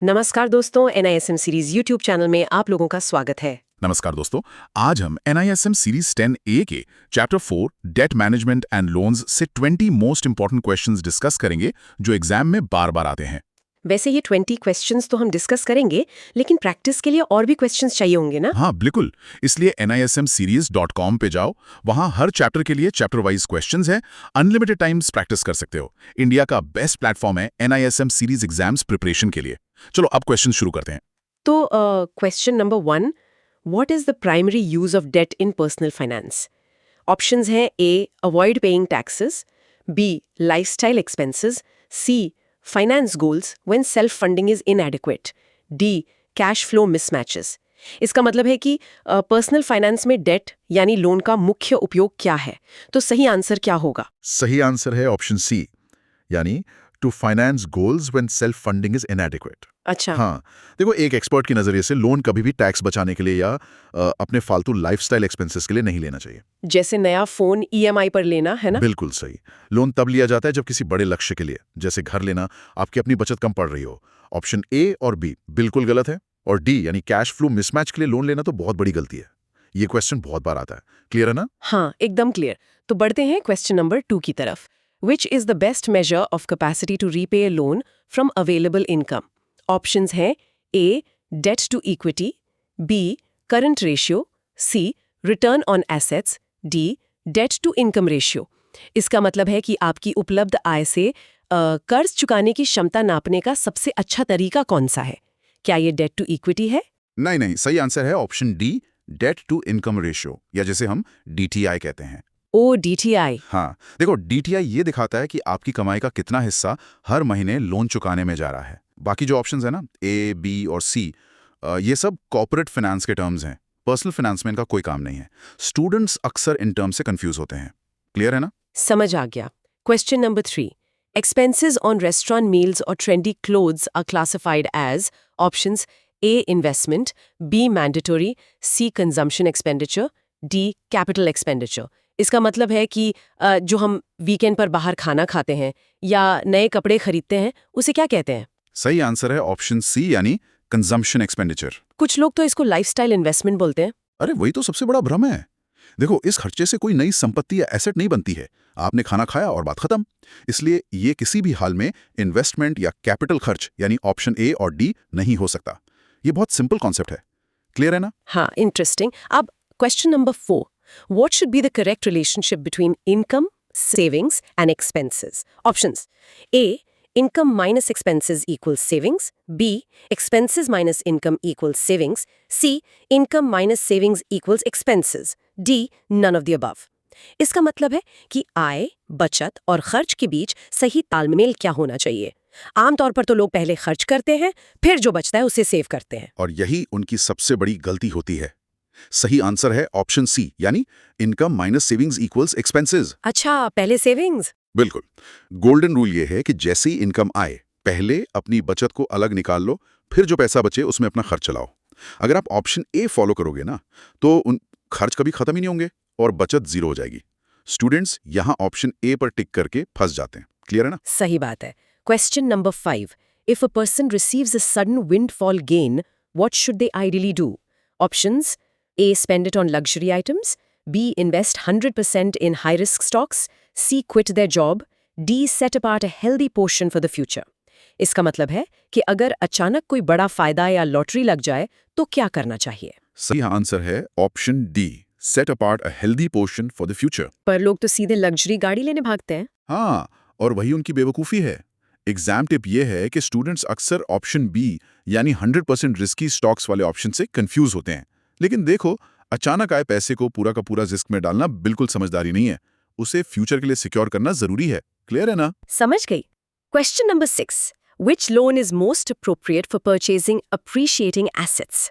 नमस्कार दोस्तों, NISM series YouTube channel में आप लोगों का स्वागत है। नमस्कार दोस्तों, आज हम NISM सीरीज 10A के chapter 4 debt management and loans से 20 मोस्ट इंपॉर्टेंट क्वेश्चंस डिस्कस करेंगे जो एग्जाम में बार बार आते हैं। वैसे ये 20 क्वेश्चंस तो हम डिस्कस करेंगे, लेकिन प्रैक्टिस के लिए और भी क्वेश्चंस चाहिए होंगे ना? हाँ बिल्कुल, इसलिए nismseries.com पे जाओ, वहाँ हर चैप्टर के लिए चैप्टर वाइज क्वेश्चंस है। अनलिमिटेड टाइम्स प्रैक्टिस कर सकते हो। इंडिया का बेस्ट प्लेटफॉर्म है NISM सीरीज एग्जाम्स प्रिपरेशन के लिए। चलो अब क्वेश्चन शुरू करते हैं। तो question number 1, what is the primary use of debt in personal finance? Options हैं A, avoid paying taxes, B, lifestyle expenses, C, finance goals when self funding is inadequate, D, cash flow mismatches. इसका मतलब है कि personal finance में date यानी loan का मुख्य उपयोग क्या है? तो सही आंसर क्या होगा? सही आंसर है ऑप्शन सी, यानी to finance goals when self funding is inadequate. अच्छा। हाँ, देखो एक एक्सपर्ट के नजरिए से लोन कभी भी टैक्स बचाने के लिए या अपने फालतू लाइफस्टाइल एक्सपेंसेस के लिए नहीं लेना चाहिए। जैसे नया फोन EMI पर लेना है ना? बिल्कुल सही। लोन तब लिया जाता है जब किसी बड़े लक्ष्य के लिए, जैसे घर लेना, आपकी अपनी बचत कम पड़ रही हो। ऑप्शन ए और बी बिल्कुल गलत है, और डी यानी कैश फ्लो मिसमैच के लिए लोन लेना तो बहुत बड़ी गलती है। ये क्वेश्चन बहुत बार आता है। क्लियर है ना? हाँ, एकदम क्लियर। तो बढ़ते हैं क्वेश्चन नंबर 2 की तरफ। Which is the best measure of capacity to repay a loan from available income? Options हैं A, debt to equity, B, current ratio, C, return on assets, D, debt to income ratio। इसका मतलब है कि आपकी उपलब्ध आय से कर्ज चुकाने की क्षमता नापने का सबसे अच्छा तरीका कौन सा है? क्या ये डेट टू इक्विटी है? नहीं, सही आंसर है option D, debt to income ratio, या जिसे हम DTI कहते हैं। ओ, DTI। हाँ, देखो DTI ये दिखाता है कि आपकी कमाई का कितना हिस्सा हर महीने लोन चुकाने में जा रहा है। बाकी जो ऑप्शंस है ना, A, B और C, ये सब कॉर्पोरेट फाइनेंस के टर्म्स हैं। पर्सनल फाइनेंस में इनका कोई काम नहीं है। स्टूडेंट्स अक्सर इन टर्म्स से कंफ्यूज होते हैं। क्लियर है ना? समझ आ गया। Question number 3, expenses on restaurant meals or trendy clothes are classified as options A, investment, B, mandatory, C, consumption expenditure, D, capital expenditure। इसका मतलब है कि जो हम वीकेंड पर बाहर खाना खाते हैं या नए कपड़े खरीदते हैं, उसे क्या कहते हैं? सही आंसर है ऑप्शन C, यानी कंजम्पशन एक्सपेंडिचर। कुछ लोग तो इसको लाइफस्टाइल इन्वेस्टमेंट बोलते हैं। अरे वही तो सबसे बड़ा भ्रम है। देखो, इस खर्चे से कोई नई संपत्ति या एसेट नहीं बनती है। आपने खाना खाया और बात खत्म। इसलिए ये किसी भी हाल में इन्वेस्टमेंट या कैपिटल खर्च यानी ऑप्शन A और D नहीं हो सकता। ये बहुत सिंपल कॉन्सेप्ट है। क्लियर है ना? हाँ, इंटरेस्टिंग। अब question number 4, what should be the correct relationship between income, savings and expenses? Options: A, income minus expenses equals savings, B, expenses minus income equals savings, C, income minus savings equals expenses, D, none of the above। इसका मतलब है कि आय, बचत और खर्च के बीच सही तालमेल क्या होना चाहिए। आमतौर पर तो लोग पहले खर्च करते हैं, फिर जो बचता है उसे सेव करते हैं। और यही उनकी सबसे बड़ी गलती होती है। सही आंसर है ऑप्शन C, यानी income minus savings equals expenses. अच्छा, पहले सेविंग्स। बिल्कुल। गोल्डन रूल ये है कि जैसे ही इनकम आए, पहले अपनी बचत को अलग निकाल लो, फिर जो पैसा बचे उसमें अपना खर्च चलाओ। अगर आप ऑप्शन A फॉलो करोगे ना, तो उन खर्च कभी खत्म ही नहीं होंगे और बचत जीरो हो जाएगी। स्टूडेंट्स यहाँ ऑप्शन A पर टिक करके फंस जाते हैं। क्लियर है ना? सही बात है। Question number 5, if a person receives a sudden windfall gain, what should they ideally do? Options: A, spend it on luxury items, B, invest 100% in high-risk stocks, C, quit their job, D, set apart a healthy portion for the future। इसका मतलब है कि अगर अचानक कोई बड़ा फायदा या लॉटरी लग जाए तो क्या करना चाहिए? सही आंसर है option D, set apart a healthy portion for the future. पर लोग तो सीधे लग्जरी गाड़ी लेने भागते हैं। हाँ, और वही उनकी बेवकूफ़ी है। एग्जाम टिप ये है कि स्टूडेंट्स अक्सर ऑप्शन B, यानी 100% रिस्की स्टॉक्स वाले ऑप्शन से कंफ्यूज होते हैं। लेकिन देखो, अचानक आए पैसे को पूरा का पूरा रिस्क में डालना बिल्कुल समझदारी नहीं है। उसे फ्यूचर के लिए सिक्योर करना जरूरी है। क्लियर है ना? समझ गई। Question number 6, which loan is most appropriate for purchasing appreciating assets?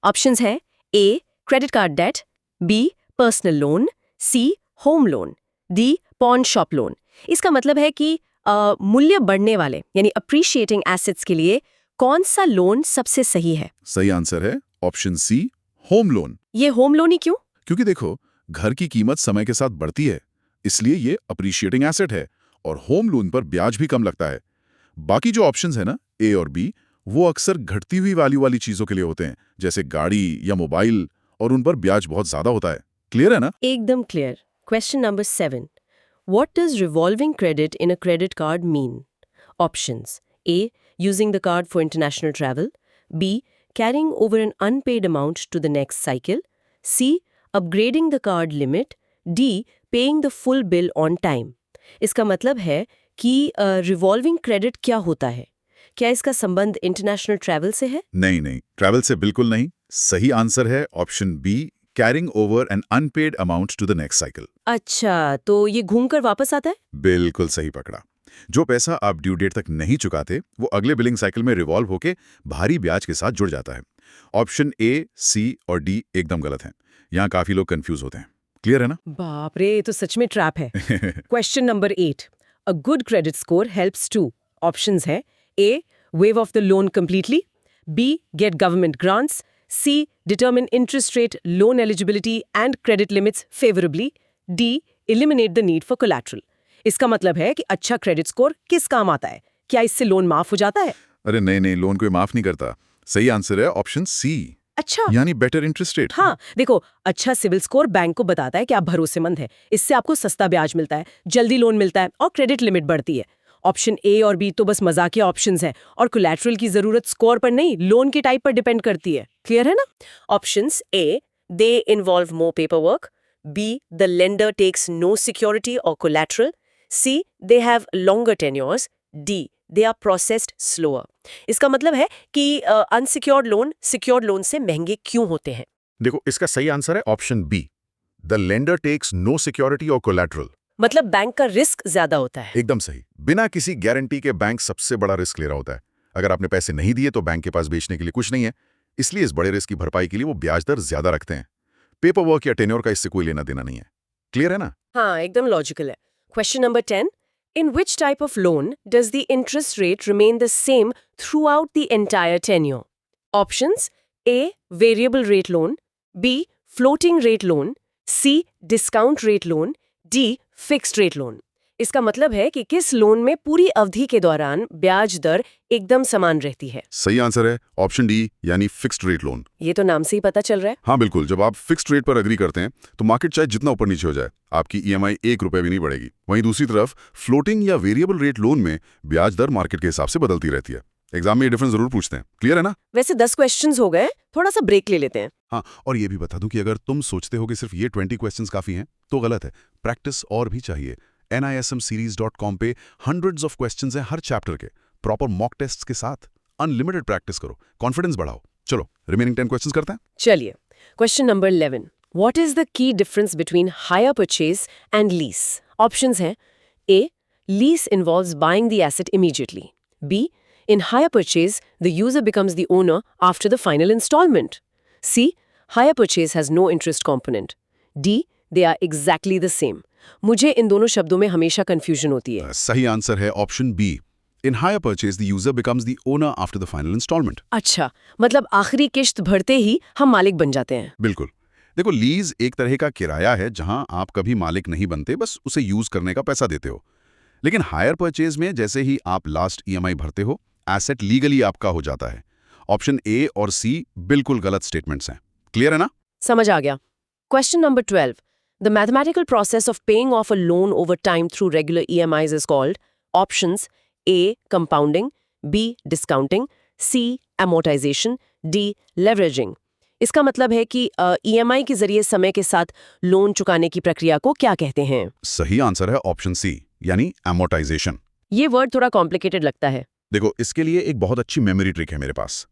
Options हैं A, credit card debt, B, personal loan, C, home loan, D, pawn shop loan। इसका मतलब है कि मूल्य बढ़ने वाले यानी appreciating assets के लिए कौन सा लोन सबसे सही है? सही आंसर है ऑप्शन C, होम लोन। ये होम लोन ही क्यों? क्योंकि देखो, घर की कीमत समय के साथ बढ़ती है, इसलिए ये अप्रिशिएटिंग एसेट है और होम लोन पर ब्याज भी कम लगता है। बाकी जो ऑप्शंस है ना, A और B, वो अक्सर घटती हुई वैल्यू वाली चीजों के लिए होते हैं, जैसे गाड़ी या मोबाइल, और उन पर ब्याज बहुत ज्यादा होता है। क्लियर है ना? एकदम clear. Question number 7. What does revolving credit in a credit card mean? Options: A. Using the card for international travel. B. Carrying over an unpaid amount to the next cycle. C. Upgrading the card limit. D. Paying the full bill on time. इसका मतलब है कि revolving credit क्या होता है? क्या इसका संबंध इंटरनेशनल ट्रैवल से है? नहीं नहीं, ट्रैवल से बिल्कुल नहीं। सही आंसर है option B, carrying over an unpaid amount to the next cycle. अच्छा, तो ये घूमकर वापस आता है? बिल्कुल सही पकड़ा। जो पैसा आप ड्यू डेट तक नहीं चुकाते, वो अगले बिलिंग साइकिल में रिवॉल्व होके भारी ब्याज के साथ जुड़ जाता है। ऑप्शन ए, सी और डी एकदम गलत हैं। यहाँ काफी लोग कंफ्यूज होते हैं। क्लियर है ना? बाप रे, ये तो सच में ट्रैप है। Question number 8. A good credit score helps to. Options है: A. Waive off the loan completely. B. Get government grants. C. Determine interest rate, loan eligibility and credit limits favourably. D. Eliminate the need for collateral. इसका मतलब है कि अच्छा credit score किस काम आता है? क्या इससे लोन माफ हो जाता है? अरे नहीं नहीं, लोन कोई माफ नहीं करता। सही आंसर है ऑप्शन सी, अच्छा, यानी बेटर इंटरेस्ट रेट। हाँ, देखो, अच्छा सिविल स्कोर बैंक को बताता है कि आप भरोसेमंद हैं। इससे आपको सस्ता ब्याज मिलता है, जल्दी लोन मिलता है और क्रेडिट लिमिट बढ़ती है। ऑप्शन ए और बी तो बस मजाकिया ऑप्शंस हैं और कोलैटरल की जरूरत स्कोर पर नहीं, लोन के टाइप पर डिपेंड करती है। क्लियर है ना? Options: A. They involve more paper work. B. The lender takes no security और collateral. C. They have longer tenures. D. They are processed slower. इसका मतलब है कि अनसिक्योर्ड लोन सिक्योर्ड लोन से महंगे क्यों होते हैं? देखो, इसका सही आंसर है option B, the lender takes no security और कोलैटरल। मतलब बैंक का रिस्क ज्यादा होता है। एकदम सही। बिना किसी गारंटी के बैंक सबसे बड़ा रिस्क ले रहा होता है। अगर आपने पैसे नहीं दिए तो बैंक के पास बेचने के लिए कुछ नहीं है, इसलिए इस बड़े रिस्क की भरपाई के लिए वो ब्याज दर ज्यादा रखते हैं। पेपर वर्क या टेन्योर का इससे कोई लेना देना नहीं है। क्लियर है ना? हाँ, एकदम लॉजिकल है। Question number 10. In which type of loan does the interest rate remain the same throughout the entire tenure? Options: A. Variable rate loan. B. Floating rate loan. C. Discount rate loan. D. Fixed rate loan. इसका मतलब है कि किस loan में पूरी अवधि के दौरान ब्याज दर एकदम समान रहती है। सही आंसर है ऑप्शन डी, यानी फिक्स्ड रेट लोन। ये तो नाम से ही पता चल रहा है। हाँ बिल्कुल, जब आप फिक्स्ड रेट पर अग्री करते हैं तो मार्केट चाहे जितना ऊपर नीचे हो जाए, आपकी ईएमआई 1 रुपए भी नहीं बढ़ेगी। वहीं दूसरी तरफ फ्लोटिंग या वेरिएबल रेट लोन में ब्याज दर मार्केट के हिसाब से बदलती रहती है। एग्जाम में ये डिफरेंस जरूर पूछते हैं। क्लियर है ना? वैसे 10 क्वेश्चंस हो गए, थोड़ा सा ब्रेक ले लेते हैं। हाँ, और ये भी बता दूं कि अगर तुम सोचते हो कि सिर्फ ये 20 क्वेश्चंस काफी हैं, तो गलत है। प्रैक्टिस और भी चाहिए। nismseries.com पे hundreds of questions हैं हर चैप्टर के, प्रॉपर मॉक टेस्ट्स के साथ। अनलिमिटेड प्रैक्टिस करो, कॉन्फिडेंस बढ़ाओ। चलो रिमेनिंग 10 क्वेश्चंस करते हैं। चलिए, question number 11. What is the key difference between hire purchase and lease? Options हैं: A. Lease involves buying the asset immediately. B. In hire purchase, the user becomes the owner after the final installment. C. Hire purchase has no interest component. D. They are exactly the same. मुझे इन दोनों शब्दों में हमेशा confusion होती है। सही answer है option B, in hire purchase the user becomes the owner after the final instalment. अच्छा, मतलब आखिरी किश्त भरते ही हम मालिक बन जाते हैं। बिल्कुल। देखो, लीज एक तरह का किराया है जहां आप कभी मालिक नहीं बनते, बस उसे यूज करने का पैसा देते हो। लेकिन हायर परचेज में जैसे ही आप लास्ट ईएमआई भरते हो, एसेट लीगली आपका हो जाता है। ऑप्शन ए और सी बिल्कुल गलत स्टेटमेंट्स हैं। क्लियर है ना? समझ आ गया। Question number 12. The mathematical process of paying off a loan over time through regular EMIs is called. Options: A. Compounding. B. Discounting. C. Amortization. D. Leveraging. इसका मतलब है कि EMI के जरिए समय के साथ लोन चुकाने की प्रक्रिया को क्या कहते हैं? सही आंसर है ऑप्शन सी, यानी amortization। ये वर्ड थोड़ा कॉम्प्लिकेटेड लगता है। देखो, इसके लिए एक बहुत अच्छी मेमोरी ट्रिक है मेरे पास।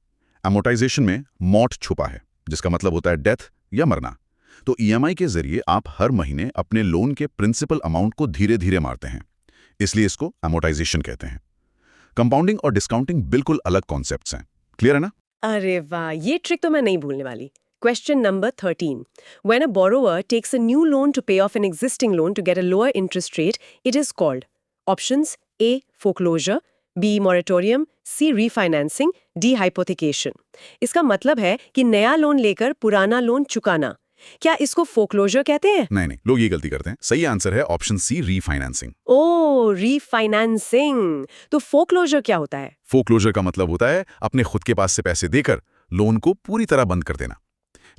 amortization में मॉट छुपा है, जिसका मतलब होता है डेथ या मरना। तो ईएमआई के जरिए आप हर महीने अपने लोन के प्रिंसिपल अमाउंट को धीरे धीरे मारते हैं, इसलिए इसको amortization कहते हैं। कंपाउंडिंग और डिस्काउंटिंग बिल्कुल अलग कॉन्सेप्ट्स हैं। क्लियर है ना? अरे वाह, ये ट्रिक तो मैं नहीं भूलने वाली। Question number 13. When a borrower takes a new loan to pay off an existing loan to get a lower interest rate, it is called. Options: A. Foreclosure. B. Moratorium. C. Refinancing. D. Hypothecation. इसका मतलब है कि नया loan लेकर पुराना loan चुकाना। क्या इसको फोक्लोजर कहते हैं? नहीं, लोग ये गलती करते हैं। सही आंसर है ऑप्शन सी, रीफाइनेंसिंग। ओ, रीफाइनेंसिंग। तो फोक्लोजर क्या होता है? फोक्लोजर का मतलब होता है अपने खुद के पास से पैसे देकर लोन को पूरी तरह बंद कर देना।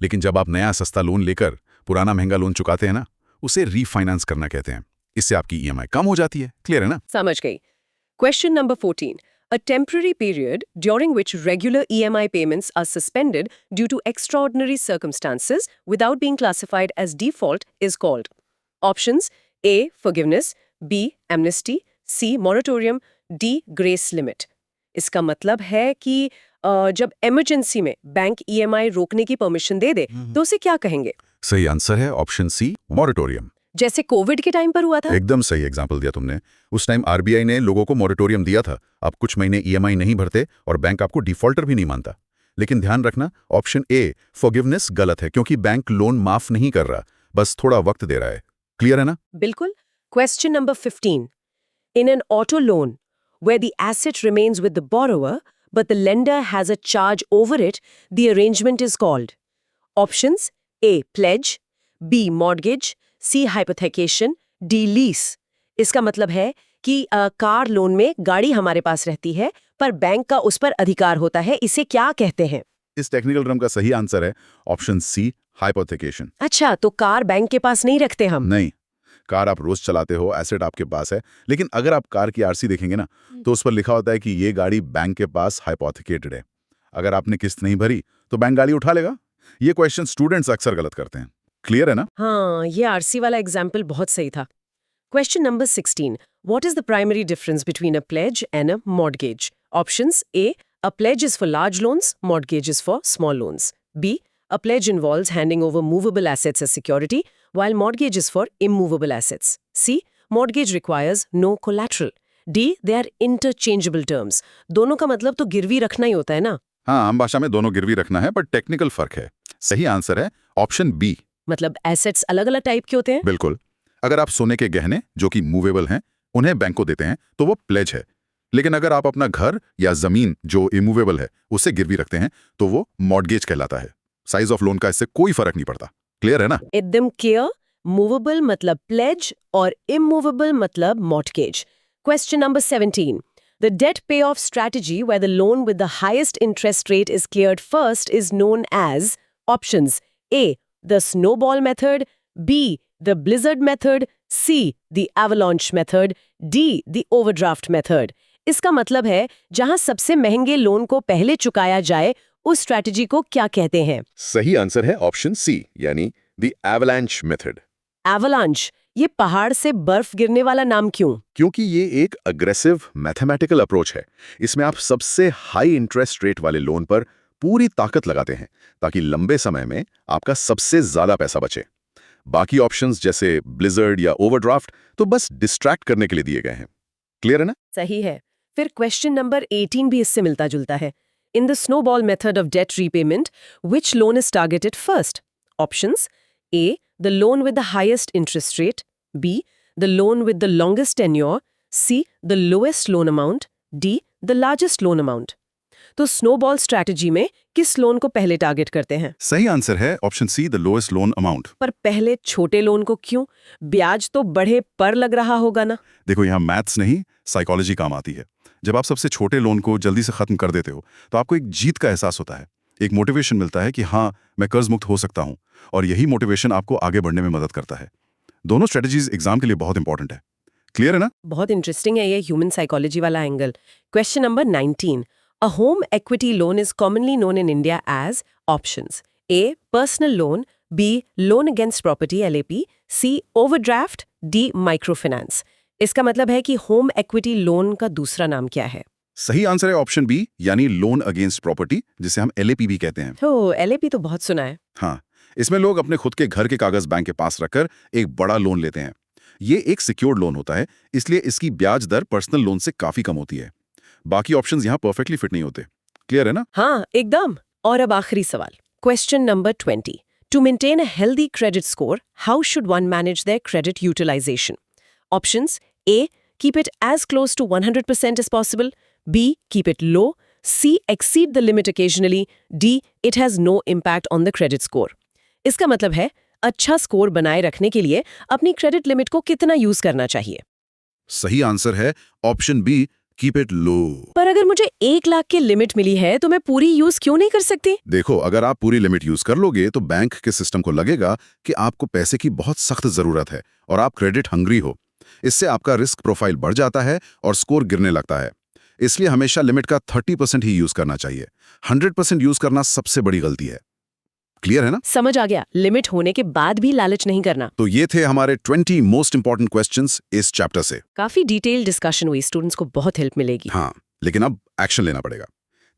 लेकिन जब आप नया सस्ता लोन लेकर पुराना महंगा लोन चुकाते हैं ना, उसे रीफाइनेंस करना कहते हैं। इससे आपकी ईएमआई कम हो जाती है। क्लियर है ना? समझ गई। Question number 14. A temporary period during which regular EMI payments are suspended due to extraordinary circumstances without being classified as default is called. Options: A. Forgiveness, B. Amnesty, C. Moratorium, D. Grace limit. इसका मतलब है कि जब emergency में bank EMI रोकने की permission दे दे तो उसे क्या कहेंगे? सही आंसर है ऑप्शन सी, मॉरेटोरियम। जैसे कोविड के टाइम पर हुआ था? एकदम सही एग्जाम्पल दिया तुमने। उस टाइम आरबीआई ने लोगों को मॉरेटोरियम दिया था। आप कुछ महीने ईएमआई नहीं भरते और बैंक आपको डिफॉल्टर भी नहीं मानता। लेकिन ध्यान रखना, ऑप्शन ए फॉरगिवनेस गलत है, क्योंकि बैंक लोन माफ नहीं कर रहा, बस थोड़ा वक्त दे रहा है। क्लियर है ना? बिल्कुल। Question number 15. In an auto loan, where the asset remains with the borrower, but the lender has a charge over it, the arrangement is called. Options: A. Pledge, B. Mortgage, C. Hypothecation, D. Lease. इसका मतलब है कि car loan में गाड़ी हमारे पास रहती है, पर बैंक का उस पर अधिकार होता है। इसे क्या कहते हैं? इस टेक्निकल टर्म का सही आंसर है ऑप्शन सी, हाइपोथेकेशन। अच्छा, तो कार बैंक के पास नहीं रखते हम? नहीं, कार आप रोज चलाते हो, एसेट आपके पास है। लेकिन अगर आप कार की आरसी देखेंगे ना, तो उस पर लिखा होता है कि ये गाड़ी बैंक के पास हाइपोथेकेटेड है। अगर आपने किस्त नहीं भरी तो बैंक गाड़ी उठा लेगा। ये क्वेश्चन स्टूडेंट्स अक्सर गलत करते हैं। क्लियर है ना? हाँ, ये आरसी वाला एग्जाम्पल बहुत सही था। Question number 16. What is the primary difference between a pledge and a mortgage? Options: A. A pledge is for large loans, mortgage is for small loans. B. A pledge involves handing over movable assets as security, while mortgage is for immovable assets. C. Mortgage requires no collateral. D. They are interchangeable terms. दोनों का मतलब तो गिरवी रखना ही होता है ना? हाँ, आम भाषा में दोनों गिरवी रखना है, पर टेक्निकल फर्क है। सही आंसर है ऑप्शन बी। मतलब एसेट्स अलग-अलग टाइप के होते हैं? बिल्कुल। अगर आप सोने के गहने जो कि मूवेबल हैं उन्हें बैंक को देते हैं तो वो प्लेज है। लेकिन अगर आप अपना घर या जमीन जो इमूवेबल है उसे गिरवी रखते हैं तो वो मॉर्गेज कहलाता है। साइज ऑफ लोन का इससे कोई फर्क नहीं पड़ता। क्लियर है ना? एकदम क्लियर। मूवेबल मतलब प्लेज और इमूवेबल मतलब mortgage. Question number 17. The debt payoff strategy where the loan with the highest interest rate is cleared first is known as options: A. The snowball method, B. The blizzard method, C. The avalanche method, D. The overdraft method. इसका मतलब है जहां सबसे महंगे loan को पहले चुकाया जाए उस स्ट्रैटेजी को क्या कहते हैं? सही आंसर है ऑप्शन सी, यानी द एवलांच मेथड। एवलांच, ये पहाड़ से बर्फ गिरने वाला नाम क्यों? क्योंकि ये एक अग्रेसिव मैथमेटिकल अप्रोच है। इसमें आप सबसे हाई इंटरेस्ट रेट वाले लोन पर पूरी ताकत लगाते हैं ताकि लंबे समय में आपका सबसे ज्यादा पैसा बचे। बाकी ऑप्शंस जैसे ब्लिजर्ड या ओवरड्राफ्ट तो बस डिस्ट्रैक्ट करने के लिए दिए गए हैं। क्लियर है ना? सही है। फिर क्वेश्चन नंबर 18 भी इससे मिलता जुलता है। In the snowball method of debt repayment, which loan is targeted first? Options: A. The loan with the highest interest rate, B. The loan with the longest tenure, C. The lowest loan amount, D. The largest loan amount. तो snowball strategy में किस loan को पहले target करते हैं? सही answer है option C, the lowest loan amount. पर पहले छोटे लोन को क्यों? ब्याज तो बढ़े पर लग रहा होगा ना? देखो, यहाँ मैथ्स नहीं साइकोलॉजी काम आती है। जब आप सबसे छोटे लोन को जल्दी से खत्म कर देते हो तो आपको एक जीत का एहसास होता है, एक मोटिवेशन मिलता है कि हाँ, मैं कर्ज मुक्त हो सकता हूँ, और यही मोटिवेशन आपको आगे बढ़ने में मदद करता है। दोनों स्ट्रेटजीज एग्जाम के लिए बहुत इंपॉर्टेंट है। क्लियर है ना? बहुत इंटरेस्टिंग है ये ह्यूमन साइकोलॉजी वाला angle. Question number 19. A home equity loan is commonly known in India as options: A. Personal loan, B. Loan against property (LAP), C. Overdraft, D. Microfinance. इसका मतलब है कि होम इक्विटी लोन का दूसरा नाम क्या है? सही आंसर है ऑप्शन बी, यानी लोन अगेंस्ट प्रॉपर्टी, जिसे हम एलएपी भी कहते हैं। तो LAP तो बहुत सुना है। हाँ, इसमें लोग अपने खुद के घर के कागज बैंक के पास रखकर एक बड़ा लोन लेते हैं। ये एक सिक्योर्ड लोन होता है, इसलिए इसकी ब्याज दर पर्सनल लोन से काफी कम होती है। बाकी ऑप्शंस यहाँ परफेक्टली फिट नहीं होते। क्लियर है ना? हाँ, एकदम। और अब आखिरी सवाल। Question number 20. To maintain a healthy credit score, how should one manage their credit utilization? Options: A. Keep it as close to 100% as possible. B. Keep it low. C. Exceed the limit occasionally. D. It has no impact on the credit score. इसका मतलब है अच्छा score बनाए रखने के लिए अपनी credit limit को कितना यूज करना चाहिए। सही आंसर है ऑप्शन बी, कीप इट लो। पर अगर मुझे 1 लाख की लिमिट मिली है तो मैं पूरी यूज क्यों नहीं कर सकती? देखो, अगर आप पूरी लिमिट यूज कर लोगे तो बैंक के सिस्टम को लगेगा कि आपको पैसे की बहुत सख्त जरूरत है और आप क्रेडिट हंग्री हो। इससे आपका रिस्क प्रोफाइल बढ़ जाता है और स्कोर गिरने लगता है। इसलिए हमेशा लिमिट का 30% ही यूज करना चाहिए। 100% यूज करना सबसे बड़ी गलती है। क्लियर है ना? समझ आ गया, लिमिट होने के बाद भी लालच नहीं करना। तो ये थे हमारे 20 मोस्ट इंपॉर्टेंट क्वेश्चंस इस चैप्टर से। काफी डिटेल डिस्कशन हुई, स्टूडेंट्स को बहुत हेल्प मिलेगी। हाँ, लेकिन अब एक्शन लेना पड़ेगा।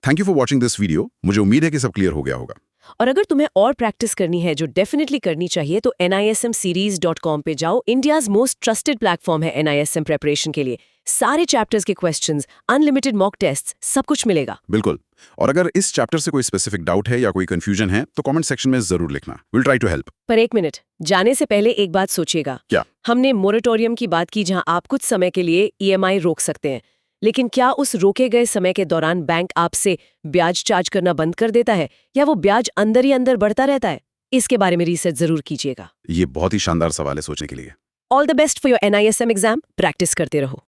Thank you for watching this video. मुझे उम्मीद है कि सब क्लियर हो गया होगा। और अगर तुम्हें और प्रैक्टिस करनी है, जो डेफिनेटली करनी चाहिए, तो nismseries.com पे जाओ। इंडियाज मोस्ट ट्रस्टेड प्लेटफॉर्म है NISM प्रेपरेशन के लिए। सारे चैप्टर्स के क्वेश्चंस, अनलिमिटेड मॉक टेस्ट, सब कुछ मिलेगा। बिल्कुल। और अगर इस चैप्टर से कोई स्पेसिफिक डाउट है या कोई कंफ्यूजन है तो कमेंट सेक्शन में जरूर लिखना। Will try to help. पर एक मिनट, जाने से पहले एक बात सोचिएगा। क्या? हमने मोरेटोरियम की बात की, जहां आप कुछ समय के लिए EMI रोक सकते हैं, लेकिन क्या उस रोके गए समय के दौरान बैंक आपसे ब्याज चार्ज करना बंद कर देता है, या वो ब्याज अंदर ही अंदर बढ़ता रहता है? इसके बारे में रिसर्च जरूर कीजिएगा। ये बहुत ही शानदार सवाल है सोचने के लिए। All the best for your NISM exam. Practice करते रहो।